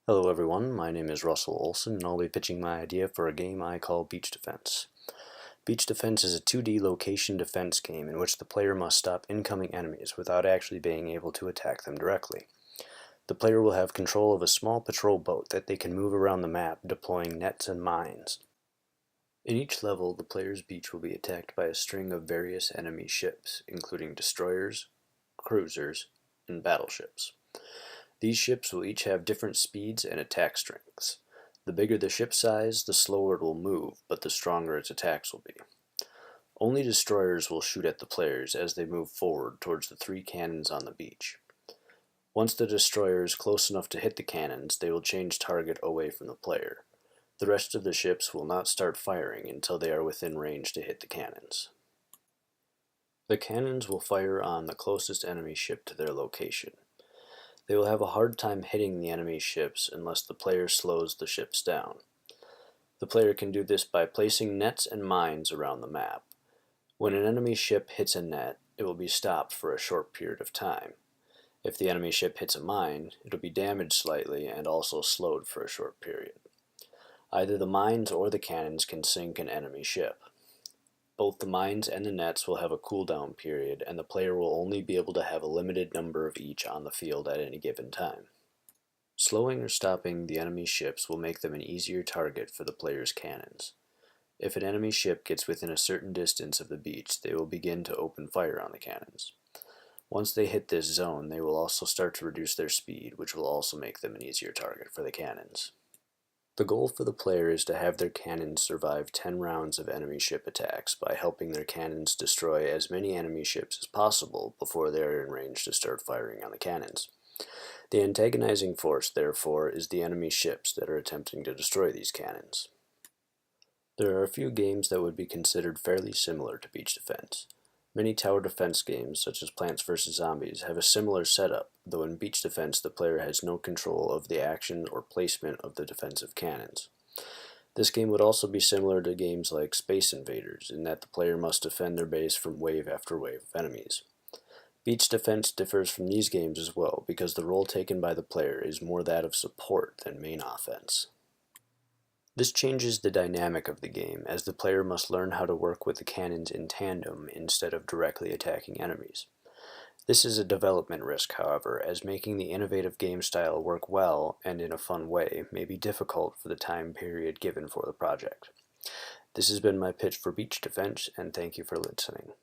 Hello everyone, my name is Russell Olson and I'll be pitching my idea for a game I call Beach Defense. Beach Defense is a 2D location defense game in which the player must stop incoming enemies without actually being able to attack them directly. The player will have control of a small patrol boat that they can move around the map deploying nets and mines. In each level, the player's beach will be attacked by a string of various enemy ships, including destroyers, cruisers, and battleships. These ships will each have different speeds and attack strengths. The bigger the ship size, the slower it will move, but the stronger its attacks will be. Only destroyers will shoot at the players as they move forward towards the 3 cannons on the beach. Once the destroyer is close enough to hit the cannons, they will change target away from the player. The rest of the ships will not start firing until they are within range to hit the cannons. The cannons will fire on the closest enemy ship to their location. They will have a hard time hitting the enemy ships unless the player slows the ships down. The player can do this by placing nets and mines around the map. When an enemy ship hits a net, it will be stopped for a short period of time. If the enemy ship hits a mine, it will be damaged slightly and also slowed for a short period. Either the mines or the cannons can sink an enemy ship. Both the mines and the nets will have a cooldown period, and the player will only be able to have a limited number of each on the field at any given time. Slowing or stopping the enemy ships will make them an easier target for the player's cannons. If an enemy ship gets within a certain distance of the beach, they will begin to open fire on the cannons. Once they hit this zone, they will also start to reduce their speed, which will also make them an easier target for the cannons. The goal for the player is to have their cannons survive 10 rounds of enemy ship attacks by helping their cannons destroy as many enemy ships as possible before they are in range to start firing on the cannons. The antagonizing force, therefore, is the enemy ships that are attempting to destroy these cannons. There are a few games that would be considered fairly similar to Beach Defense. Many tower defense games, such as Plants vs. Zombies, have a similar setup, though in Beach Defense the player has no control of the action or placement of the defensive cannons. This game would also be similar to games like Space Invaders, in that the player must defend their base from wave after wave of enemies. Beach Defense differs from these games as well, because the role taken by the player is more that of support than main offense. This changes the dynamic of the game, as the player must learn how to work with the cannons in tandem instead of directly attacking enemies. This is a development risk, however, as making the innovative game style work well and in a fun way may be difficult for the time period given for the project. This has been my pitch for Beach Defense, and thank you for listening.